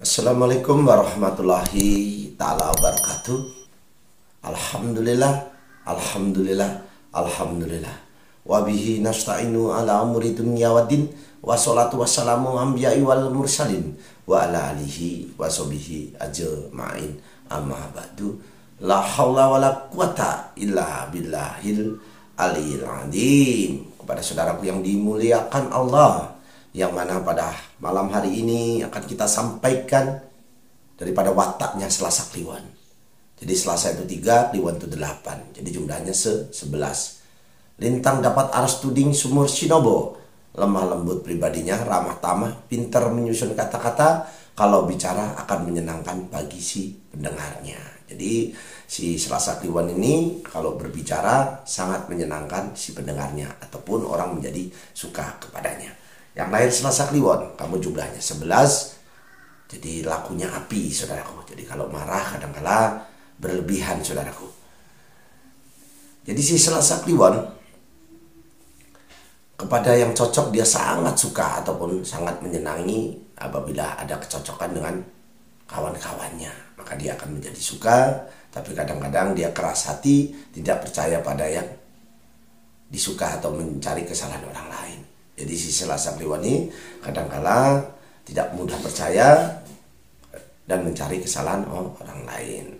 Assalamualaikum warahmatullahi ta'ala wabarakatuh. Alhamdulillah, alhamdulillah, alhamdulillah. Wabihi nasta'inu ala umuri dunya waddin. Wassalatu wassalamu anbiya'i wal mursalin. Wa ala alihi wa sahbihi ajma'in. Amma ba'du. La hawla wa la quwata illa billahil aliyil azim. Kepada saudaraku yang dimuliakan Allah, yang mana pada malam hari ini akan kita sampaikan daripada wataknya Selasa Kliwon. Jadi Selasa itu 3, Kliwon itu 8. Jadi jumlahnya 11. Lintang dapat aras tuding sumur sinobo. Lemah lembut pribadinya, ramah tamah, pintar menyusun kata-kata. Kalau bicara akan menyenangkan bagi si pendengarnya. Jadi si Selasa Kliwon ini kalau berbicara sangat menyenangkan si pendengarnya, ataupun orang menjadi suka kepadanya. Yang lahir Selasa Kliwon, kamu jumlahnya 11. Jadi lakunya api, saudaraku. Jadi kalau marah kadang-kala berlebihan, saudaraku. Jadi si Selasa Kliwon, kepada yang cocok dia sangat suka ataupun sangat menyenangi apabila ada kecocokan dengan kawan-kawannya. Maka dia akan menjadi suka, tapi kadang-kadang dia keras hati, tidak percaya pada yang disuka atau mencari kesalahan orang lain. Jadi si Selasa Kliwon ini kadang-kala tidak mudah percaya dan mencari kesalahan orang lain.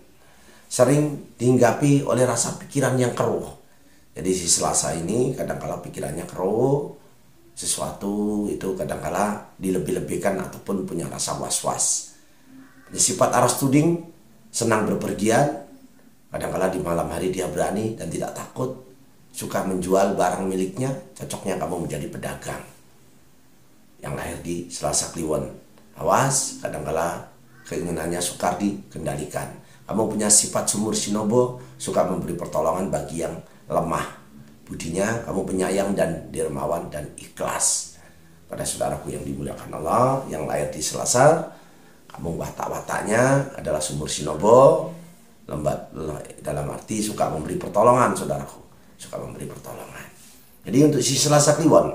Sering dihinggapi oleh rasa pikiran yang keruh. Jadi si Selasa ini kadang-kala pikirannya keruh, sesuatu itu kadang-kala dilebih-lebihkan ataupun punya rasa was-was. Sifat aras tuding, senang berpergian, kadang-kala di malam hari dia berani dan tidak takut. Suka menjual barang miliknya, cocoknya kamu menjadi pedagang. Yang lahir di Selasa Kliwon, awas, kadang-kala keinginannya sukar dikendalikan. Kamu punya sifat sumur sinobo, suka memberi pertolongan bagi yang lemah budinya. Kamu penyayang dan dermawan dan ikhlas. Pada saudaraku yang dimuliakan Allah, yang lahir di Selasa, kamu watak-wataknya adalah sumur sinobo, lembat dalam arti suka memberi pertolongan, saudaraku. Suka memberi pertolongan. Jadi untuk si Selasa Kliwon,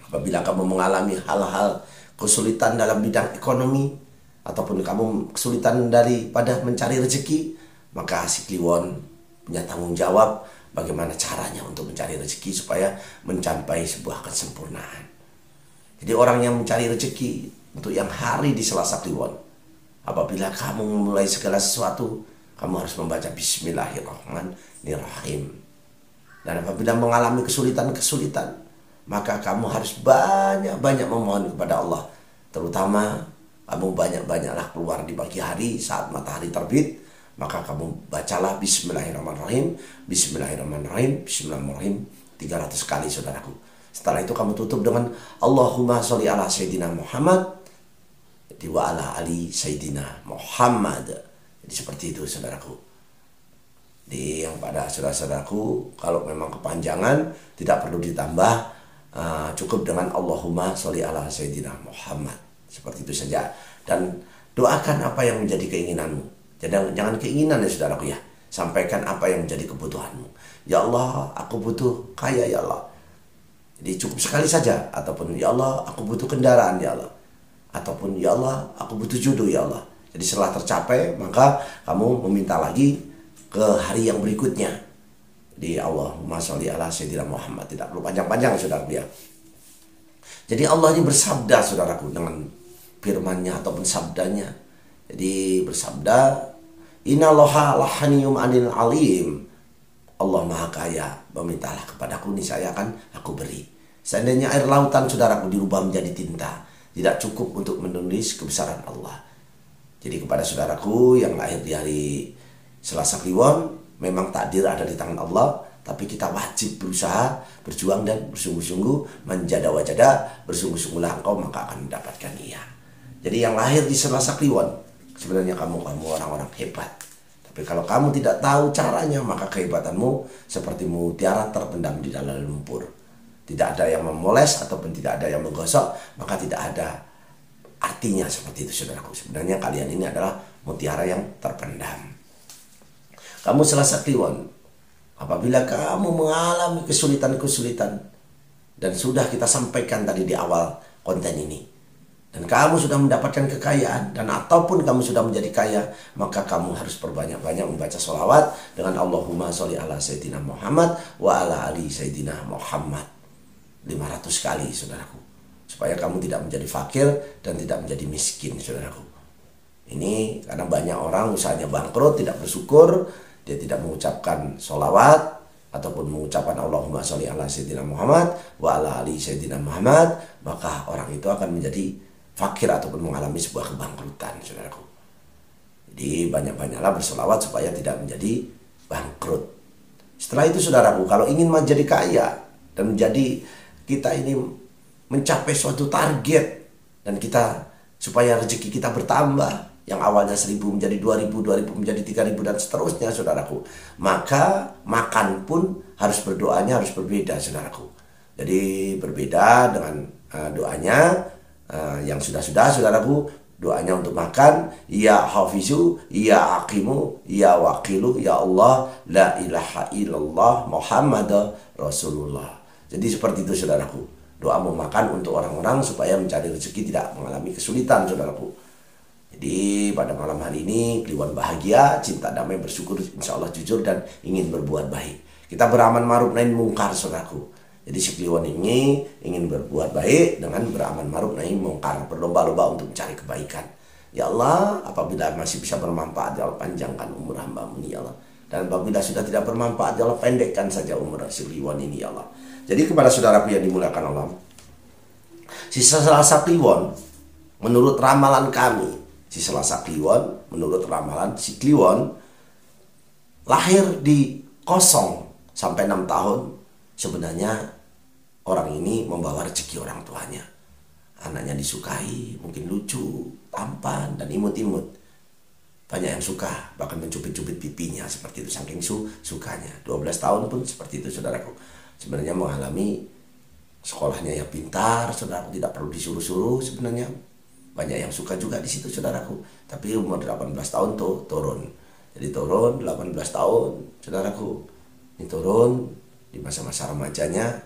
apabila kamu mengalami hal-hal kesulitan dalam bidang ekonomi, ataupun kamu kesulitan daripada mencari rezeki, maka si Kliwon punya tanggung jawab bagaimana caranya untuk mencari rezeki supaya mencapai sebuah kesempurnaan. Jadi orang yang mencari rezeki untuk yang hari di Selasa Kliwon, apabila kamu memulai segala sesuatu, kamu harus membaca Bismillahirrahmanirrahim. Dan apabila mengalami kesulitan-kesulitan, maka kamu harus banyak-banyak memohon kepada Allah. Terutama kamu banyak-banyaklah keluar di pagi hari saat matahari terbit. Maka kamu bacalah Bismillahirrahmanirrahim, Bismillahirrahmanirrahim, Bismillahirrahmanirrahim 300 kali, saudaraku. Setelah itu kamu tutup dengan Allahumma sholli ala Sayyidina Muhammad wa ala ali Sayyidina Muhammad. Jadi seperti itu, saudaraku. Di yang pada saudara-saudaraku, kalau memang kepanjangan tidak perlu ditambah, cukup dengan Allahumma sholli ala Sayyidina Muhammad. Seperti itu saja. Dan doakan apa yang menjadi keinginanmu. Jangan keinginan ya, saudaraku ya. Sampaikan apa yang menjadi kebutuhanmu. Ya Allah, aku butuh kaya ya Allah. Jadi cukup sekali saja. Ataupun ya Allah, aku butuh kendaraan ya Allah. Ataupun ya Allah, aku butuh jodoh ya Allah. Jadi setelah tercapai, maka kamu meminta lagi ke hari yang berikutnya. Di Allahumma sholli ala Sayyidina Muhammad. Tidak perlu panjang-panjang, saudaraku ya. Jadi Allah ini bersabda, saudaraku, dengan firman-Nya ataupun sabdanya. Jadi bersabda, Innallaha lahaniyum anil alim. Allah maha kaya, memintalah kepadaku, niscaya akan aku beri. Seandainya air lautan, saudaraku, dirubah menjadi tinta, tidak cukup untuk menulis kebesaran Allah. Jadi kepada saudaraku yang lahir di hari Selasa Kliwon, memang takdir ada di tangan Allah, tapi kita wajib berusaha, berjuang dan bersungguh-sungguh, menjada-wajada, bersungguh-sungguhlah engkau maka akan mendapatkan ia. Jadi yang lahir di Selasa Kliwon, sebenarnya kamu orang-orang hebat. Tapi kalau kamu tidak tahu caranya, maka kehebatanmu seperti mutiara terpendam di dalam lumpur. Tidak ada yang memoles ataupun tidak ada yang menggosok, maka tidak ada artinya seperti itu, saudaraku. Sebenarnya kalian ini adalah mutiara yang terpendam. Kamu Selasa Kliwon, apabila kamu mengalami kesulitan-kesulitan, dan sudah kita sampaikan tadi di awal konten ini, dan kamu sudah mendapatkan kekayaan, dan ataupun kamu sudah menjadi kaya, maka kamu harus perbanyak-banyak membaca sholawat dengan Allahumma sholli ala Sayyidina Muhammad wa ala ali Sayyidina Muhammad 500 kali, saudaraku, supaya kamu tidak menjadi fakir dan tidak menjadi miskin, saudaraku. Ini karena banyak orang usahanya bangkrut, tidak bersyukur, dia tidak mengucapkan sholawat ataupun mengucapkan Allahumma sholli ala Sayyidina Muhammad wa ala ali Sayyidina Muhammad, maka orang itu akan menjadi fakir ataupun mengalami sebuah kebangkrutan, saudaraku. Jadi banyak-banyaklah bersolawat supaya tidak menjadi bangkrut. Setelah itu, saudaraku, kalau ingin menjadi kaya dan menjadi kita ini mencapai suatu target, dan kita supaya rezeki kita bertambah, yang awalnya 1.000 menjadi 2.000, 2.000 menjadi 3.000 dan seterusnya, saudaraku, maka makan pun harus berdoanya harus berbeda, saudaraku. Jadi berbeda dengan doanya yang sudah-sudah, saudaraku. Doanya untuk makan, ya hafizu, ya hakimu, ya wakilu, ya Allah, la ilaha illallah Muhammad Rasulullah. Jadi seperti itu, saudaraku. Doa mau makan untuk orang-orang supaya mencari rezeki tidak mengalami kesulitan, saudaraku. Jadi pada malam hari ini Kliwon bahagia, cinta damai, bersyukur, insya Allah jujur dan ingin berbuat baik. Kita beramal ma'ruf nahi mungkar, saudaraku. Jadi si Kliwon ini ingin berbuat baik dengan beramal ma'ruf nahi mungkar, berlomba-lomba untuk mencari kebaikan. Ya Allah, apabila masih bisa bermanfaat, ya Allah panjangkan umur hamba-Mu ini, ya Allah. Dan apabila sudah tidak bermanfaat, ya Allah pendekkan saja umur si Kliwon ini, ya Allah. Jadi kepada saudaraku yang dimuliakan Allah, si Selasa Kliwon, menurut ramalan kami, si Selasa Kliwon, menurut ramalan si Kliwon lahir di 0 sampai 6 tahun, sebenarnya orang ini membawa rezeki orang tuanya. Anaknya disukai, mungkin lucu, tampan, dan imut-imut. Banyak yang suka, bahkan mencubit-cubit pipinya seperti itu, saking sukanya. 12 tahun pun seperti itu, saudaraku. Sebenarnya mengalami sekolahnya ya pintar, saudaraku, tidak perlu disuruh-suruh sebenarnya. Banyak yang suka juga di situ, saudaraku. Tapi umur 18 tahun tuh turun. Jadi turun 18 tahun, saudaraku. Ini turun di masa-masa remajanya,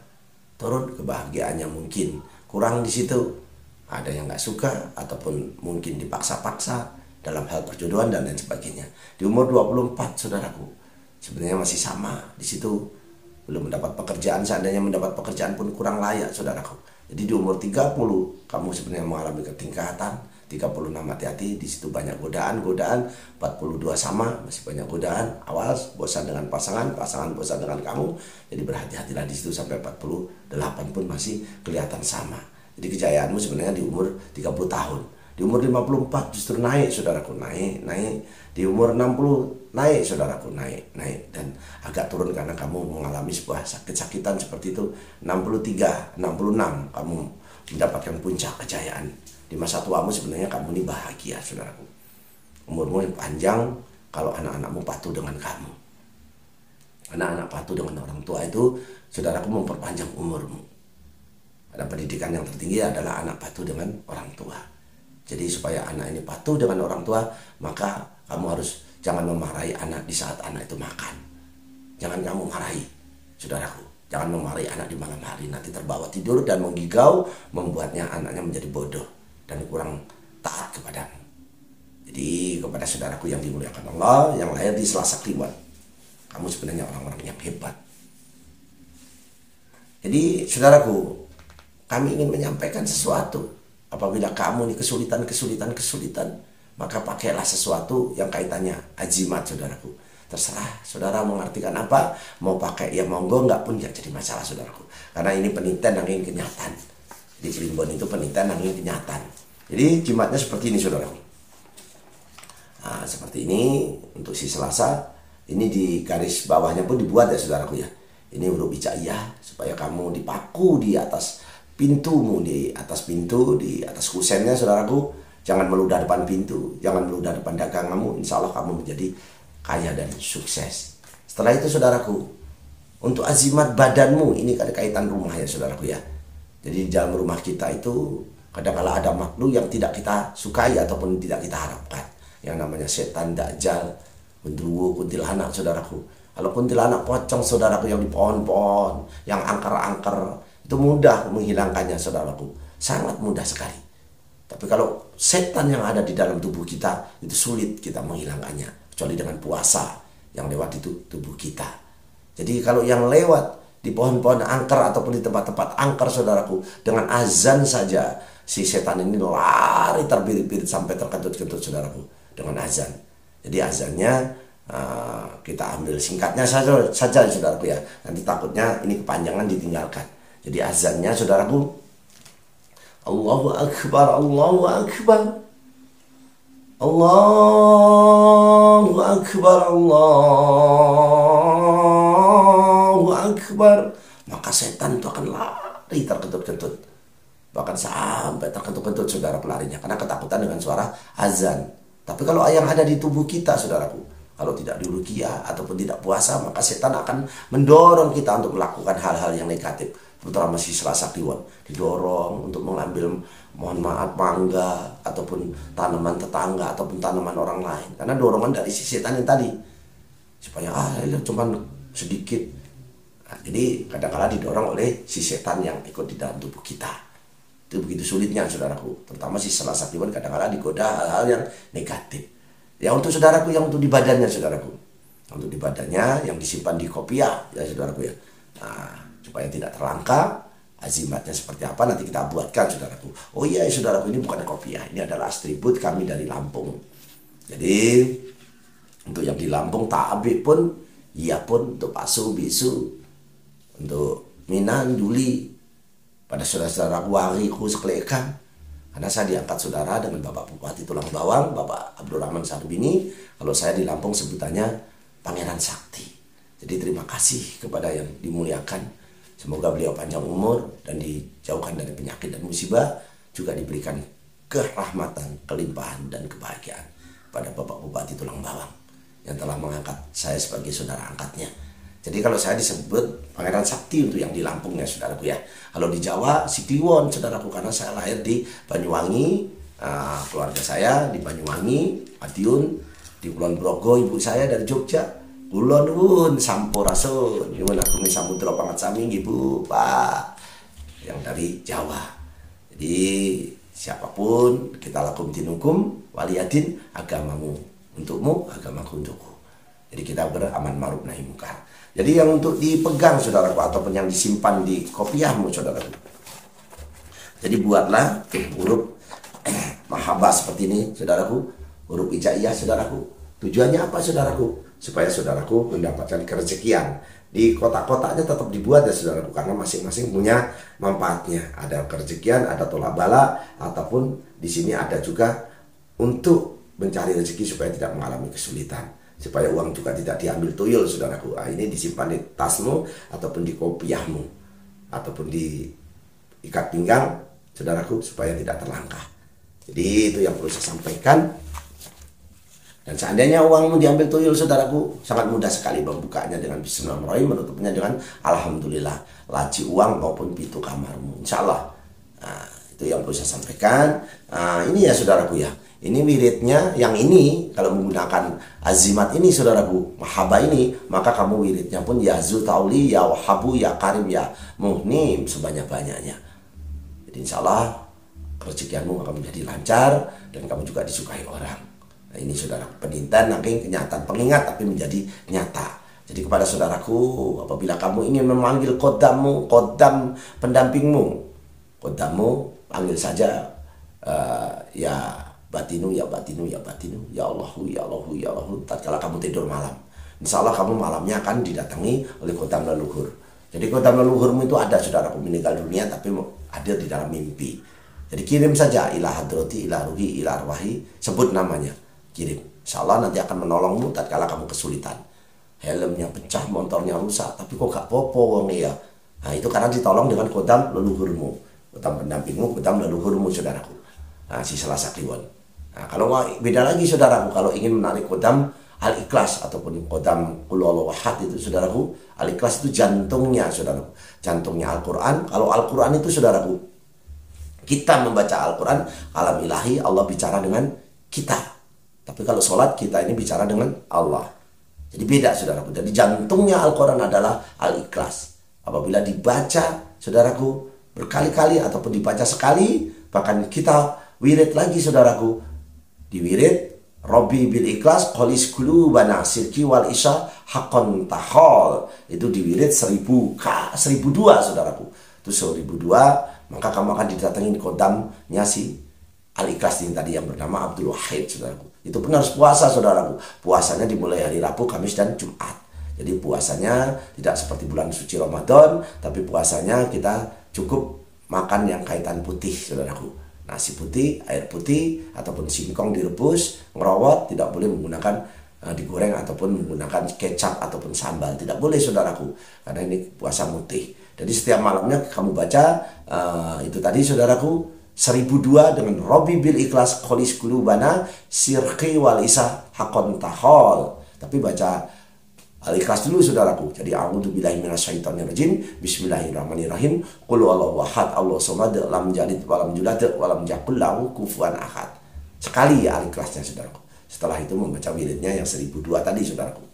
turun kebahagiaannya mungkin kurang di situ. Ada yang nggak suka ataupun mungkin dipaksa-paksa dalam hal perjodohan dan lain sebagainya. Di umur 24, saudaraku, sebenarnya masih sama di situ, belum mendapat pekerjaan. Seandainya mendapat pekerjaan pun kurang layak, saudaraku. Jadi di umur 30 kamu sebenarnya mengalami ketingkatan. 36 hati-hati, di situ banyak godaan. 42 sama, masih banyak godaan. Awas, bosan dengan pasangan bosan dengan kamu. Jadi berhati-hatilah di situ sampai 48 pun masih kelihatan sama. Jadi kejayaanmu sebenarnya di umur 30 tahun. Di umur 54 justru naik, saudaraku, naik. Di umur 60 naik, saudaraku, naik. Dan agak turun karena kamu mengalami sebuah sakit-sakitan seperti itu. 63, 66 kamu mendapatkan puncak kejayaan. Di masa tuamu sebenarnya kamu ini bahagia, saudaraku. Umurmu yang panjang kalau anak-anakmu patuh dengan kamu. Anak-anak patuh dengan orang tua itu, saudaraku, memperpanjang umurmu. Pada pendidikan yang tertinggi adalah anak patuh dengan orang tua. Jadi supaya anak ini patuh dengan orang tua, maka kamu harus jangan memarahi anak di saat anak itu makan. Jangan kamu marahi, saudaraku. Jangan memarahi anak di malam hari, nanti terbawa tidur dan menggigau, membuatnya anaknya menjadi bodoh dan kurang taat kepadamu. Jadi kepada saudaraku yang dimuliakan Allah, yang lahir di Selasa Kliwon, kamu sebenarnya orang-orang yang hebat. Jadi saudaraku, kami ingin menyampaikan sesuatu. Apabila kamu ini kesulitan, maka pakailah sesuatu yang kaitannya azimat, saudaraku. Terserah saudara mengartikan apa, mau pakai ya monggo, enggak pun jadi masalah, saudaraku. Karena ini penelitian yang ingin kenyataan. Di Kliwon itu penelitian yang ingin kenyataan. Jadi jimatnya seperti ini, saudaraku. Nah, seperti ini untuk si Selasa. Ini di garis bawahnya pun dibuat ya, saudaraku ya. Ini huruf hijaiyah supaya kamu dipaku di atas pintumu, di atas pintu, di atas kusennya, saudaraku. Jangan meludah depan pintu, jangan meludah depan daganganmu. Insya Allah kamu menjadi kaya dan sukses. Setelah itu, saudaraku, untuk azimat badanmu, ini ada kaitan rumah ya, saudaraku ya. Jadi di dalam rumah kita itu kadang-kala ada makhluk yang tidak kita sukai ataupun tidak kita harapkan. Yang namanya setan, dajjal, genderuwo, kuntilanak, saudaraku. Kalau kuntilanak pocong, saudaraku, yang di pohon-pohon, yang angker-angker, itu mudah menghilangkannya, saudaraku. Sangat mudah sekali. Tapi kalau setan yang ada di dalam tubuh kita, itu sulit kita menghilangkannya. Kecuali dengan puasa yang lewat itu tubuh kita. Jadi kalau yang lewat di pohon-pohon angker ataupun di tempat-tempat angker saudaraku, dengan azan saja si setan ini lari terbirit-birit sampai terkentut-kentut saudaraku dengan azan. Jadi azannya kita ambil singkatnya saja saudaraku ya. Nanti takutnya ini kepanjangan ditinggalkan. Jadi azannya saudaraku, Allahu Akbar, Allahu Akbar, Allahu Akbar, Allahu Akbar. Maka setan itu akan lari terkentut-kentut. Bahkan sampai terkentut-kentut saudara pelarinya. Karena ketakutan dengan suara azan. Tapi kalau yang ada di tubuh kita saudaraku, kalau tidak diruqyah ataupun tidak puasa, maka setan akan mendorong kita untuk melakukan hal-hal yang negatif. Terutama si Selasa Kliwon, didorong untuk mengambil, mohon maaf, mangga ataupun tanaman tetangga ataupun tanaman orang lain, karena dorongan dari si setan yang tadi supaya cuma sedikit. Nah, jadi kadang-kala didorong oleh si setan yang ikut di dalam tubuh kita. Itu begitu sulitnya saudaraku, terutama si Selasa Kliwon kadang-kala digoda hal-hal yang negatif. Ya untuk saudaraku yang untuk di badannya saudaraku, untuk di badannya yang disimpan di kopiah ya saudaraku ya. Nah, supaya tidak terlangkah, azimatnya seperti apa nanti kita buatkan saudaraku. Oh iya saudaraku, ini bukan kopiah, ini adalah atribut kami dari Lampung. Jadi untuk yang di Lampung ta'abik pun, iya pun, untuk pasu, bisu, untuk Minan, Juli, pada saudara-saudaraku wariku sekelekan. Karena saya diangkat saudara dengan Bapak Bupati Tulang Bawang, Bapak Abdurrahman Sarbini. Kalau saya di Lampung sebutannya Pangeran Sakti. Jadi terima kasih kepada yang dimuliakan. Semoga beliau panjang umur dan dijauhkan dari penyakit dan musibah. Juga diberikan kerahmatan, kelimpahan, dan kebahagiaan pada Bapak Bupati Tulang Bawang yang telah mengangkat saya sebagai saudara angkatnya. Jadi kalau saya disebut Pangeran Sakti untuk yang di Lampung ya saudaraku ya. Kalau di Jawa si Kliwon saudaraku, karena saya lahir di Banyuwangi, keluarga saya di Banyuwangi, Madiun, di Kulon Progo, ibu saya dari Jogja. Kulon pun sampurasun, nyuwun agung samudra pangat sami ibu Pak yang dari Jawa. Jadi siapapun kita lakum dinukum waliyadin, agamamu untukmu, agamaku untukku. Jadi kita beraman ma'ruf nahi munkar. Jadi yang untuk dipegang saudaraku ataupun yang disimpan di kopiahmu saudaraku. Jadi buatlah huruf mahabbah seperti ini saudaraku, huruf hijaiyah saudaraku. Tujuannya apa saudaraku? Supaya saudaraku mendapatkan kerezekian. Di kotak-kotaknya tetap dibuat ya saudaraku, karena masing-masing punya manfaatnya. Ada kerezekian, ada tolak bala, ataupun di sini ada juga untuk mencari rezeki supaya tidak mengalami kesulitan, supaya uang juga tidak diambil tuyul saudaraku. Nah, ini disimpan di tasmu ataupun di kopiahmu ataupun di ikat pinggang saudaraku supaya tidak terlangkah. Jadi itu yang perlu saya sampaikan. Dan seandainya uangmu diambil tuyul saudaraku, sangat mudah sekali membukanya dengan bismillahirrahmanirrahim, menutupnya dengan alhamdulillah, laci uang maupun pintu kamarmu, insya Allah. Nah, itu yang perlu saya sampaikan. Nah, ini ya saudaraku ya, ini wiridnya yang ini. Kalau menggunakan azimat ini saudaraku, mahabbah ini, maka kamu wiridnya pun ya Zutauli, ya Wahabu, ya Karim, ya Muhnim, sebanyak-banyaknya. Jadi insya Allah rezekianmu akan menjadi lancar dan kamu juga disukai orang. Nah, ini saudara penintan, nangking kenyataan pengingat tapi menjadi nyata. Jadi kepada saudaraku, apabila kamu ingin memanggil kodammu, kodam pendampingmu, kodammu panggil saja ya batinu, ya batinu, ya batinu, ya Allahu, ya Allahu, ya Allahu. Tatkala kamu tidur malam, insya Allah kamu malamnya akan didatangi oleh kodam leluhur. Jadi kodam leluhurmu itu ada saudaraku, meninggal dunia tapi ada di dalam mimpi. Jadi kirim saja ila hadrati, ila ruhi, ila arwahi, sebut namanya. Kirim, insya Allah nanti akan menolongmu tatkala kamu kesulitan. Helmnya pecah, motornya rusak, tapi kok gak popo wong ya. Nah itu karena ditolong dengan kodam leluhurmu, kodam pendampingmu, kodam leluhurmu saudaraku. Nah si Selasa Kliwon. Nah kalau beda lagi saudaraku, kalau ingin menarik kodam Al-Ikhlas ataupun kodam Qul Huwallahu Ahad itu saudaraku, Al-Ikhlas itu jantungnya saudaraku, jantungnya Al-Quran. Kalau Al-Quran itu saudaraku, kita membaca Al-Quran, alam ilahi, Allah bicara dengan kita. Tapi kalau sholat kita ini bicara dengan Allah. Jadi beda saudaraku. Jadi jantungnya Al-Quran adalah Al-Ikhlas. Apabila dibaca saudaraku berkali-kali ataupun dibaca sekali, bahkan kita wirid lagi saudaraku. Di wirid Robbi bil ikhlas qolis qulubana sirki wal isya haqqan tahol. Itu di wirid 1002 saudaraku. Itu 1002, maka kamu akan didatengin kodamnya si Al-Ikhlas ini tadi yang bernama Abdul Wahid saudaraku. Itu pun harus puasa saudaraku. Puasanya dimulai hari Rabu, Kamis dan Jumat. Jadi puasanya tidak seperti bulan suci Ramadan, tapi puasanya kita cukup makan yang kaitan putih saudaraku. Nasi putih, air putih, ataupun singkong direbus, ngerowot, tidak boleh menggunakan digoreng ataupun menggunakan kecap ataupun sambal. Tidak boleh saudaraku, karena ini puasa mutih. Jadi setiap malamnya kamu baca itu tadi saudaraku, 1002 dengan Robbi bil ikhlas qolis qulubana sirqi wal isa haqqan tahol. Tapi baca Al-Ikhlas dulu saudaraku. Jadi a'udzubillahi minasyaitonirrajim. Bismillahirrahmanirrahim. Qul huwallahu ahad, Allahu samad, lam yalid walam yulad walam yakul lahu kufuwan ahad. Sekali ya Al-Ikhlasnya saudaraku. Setelah itu membaca wiridnya yang 1002 tadi saudaraku.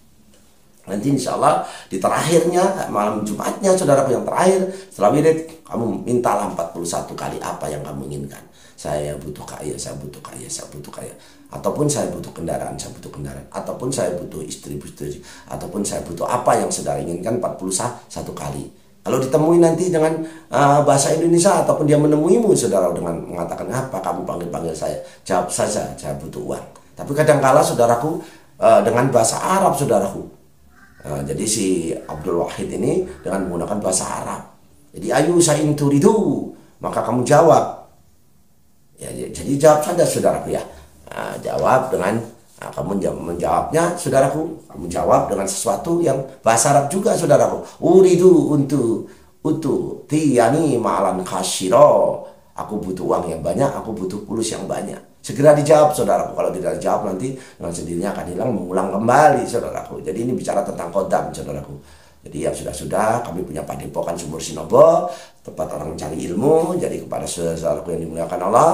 Nanti insya Allah di terakhirnya malam Jumatnya saudaraku yang terakhir setelah wirid kamu mintalah 41 kali apa yang kamu inginkan. Saya butuh kaya, saya butuh kaya, saya butuh kaya. Ataupun saya butuh kendaraan, saya butuh kendaraan. Ataupun saya butuh istri, ataupun saya butuh apa yang saudara inginkan 41 kali. Kalau ditemui nanti dengan bahasa Indonesia ataupun dia menemuimu saudara dengan mengatakan apa kamu panggil-panggil saya, jawab saja saya butuh uang. Tapi kadangkala saudaraku dengan bahasa Arab saudaraku. Jadi si Abdul Wahid ini dengan menggunakan bahasa Arab. Jadi ayu sa'in turidu, maka kamu jawab. Ya, jadi jawab saja saudaraku ya. Jawab dengan kamu menjawabnya saudaraku, kamu jawab dengan sesuatu yang bahasa Arab juga saudaraku. Uridu untuk tiyani ma'alan khashiro. Aku butuh uang yang banyak, aku butuh fulus yang banyak. Segera dijawab saudaraku. Kalau tidak dijawab nanti dengan sendirinya akan hilang, mengulang kembali saudaraku. Jadi ini bicara tentang kodam saudaraku. Jadi yang sudah kami punya padepokan Sumur Sinobo, tempat orang mencari ilmu. Jadi kepada saudaraku yang dimuliakan Allah,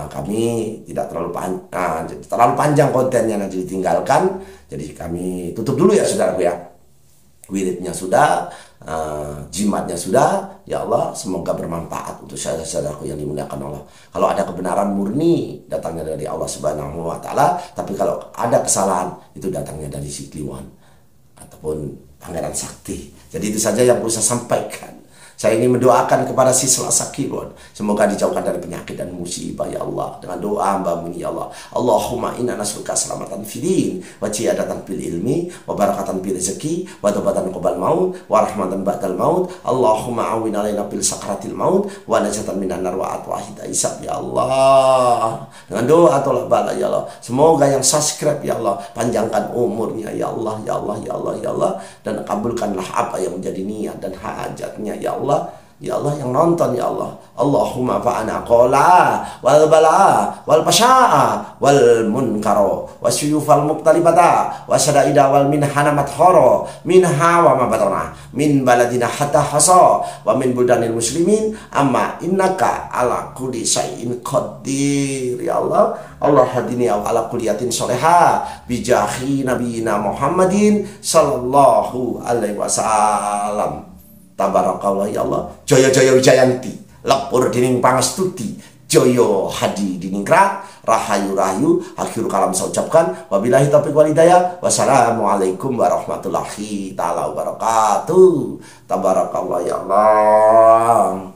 kami tidak terlalu panjang kontennya nanti ditinggalkan. Jadi kami tutup dulu ya saudaraku ya. Wiridnya sudah, jimatnya sudah. Ya Allah, semoga bermanfaat untuk saudara-saudaraku yang dimuliakan Allah. Kalau ada kebenaran murni datangnya dari Allah Subhanahu wa taala, tapi kalau ada kesalahan itu datangnya dari si Kliwon ataupun Pangeran Sakti. Jadi itu saja yang perlu saya sampaikan. Saya ingin mendoakan kepada si Selasa Kliwon, semoga dijauhkan dari penyakit dan musibah ya Allah. Dengan doa hamba-Mu ya Allah. Allahumma inna nas'aluka selamatan fidin wa ciyadatan fil ilmi wa barakatan fil rezeki wa tobatan qabal maut wa rahmatan ba'dal maut. Allahumma awin alaina fil sakaratil maut wa najatan minan nar wa atwahida isab ya Allah. Dengan doa tolak bala ya Allah. Semoga yang subscribe ya Allah panjangkan umurnya ya Allah, ya Allah, ya Allah, ya Allah, dan kabulkanlah apa yang menjadi niat dan hajatnya ya Allah. Ya Allah yang nonton ya Allah. Allahumma fa'ana qola wal bala wal pasya'a wal munkaro wasyufal muktalibata wasyadaida wal minhana mathoro minha wa mabatona min baladina hatta hasa wa min budanil muslimin amma innaka ala kulli syai'in qadir ya Allah. Allah hadini ala kuliyatin soleha bijahi nabiyina Muhammadin sallallahu alaihi wasallam. Tabarakallah ya Allah. Jaya Jaya Wijayanti, lepur dining pangestuti, Joyo hadi diningkrat, rahayu rahayu, akhir kalam saya ucapkan. Wabillahi taufiq wal hidayah. Wassalamualaikum warahmatullahi taala wabarakatuh. Tabarakallah ya Allah.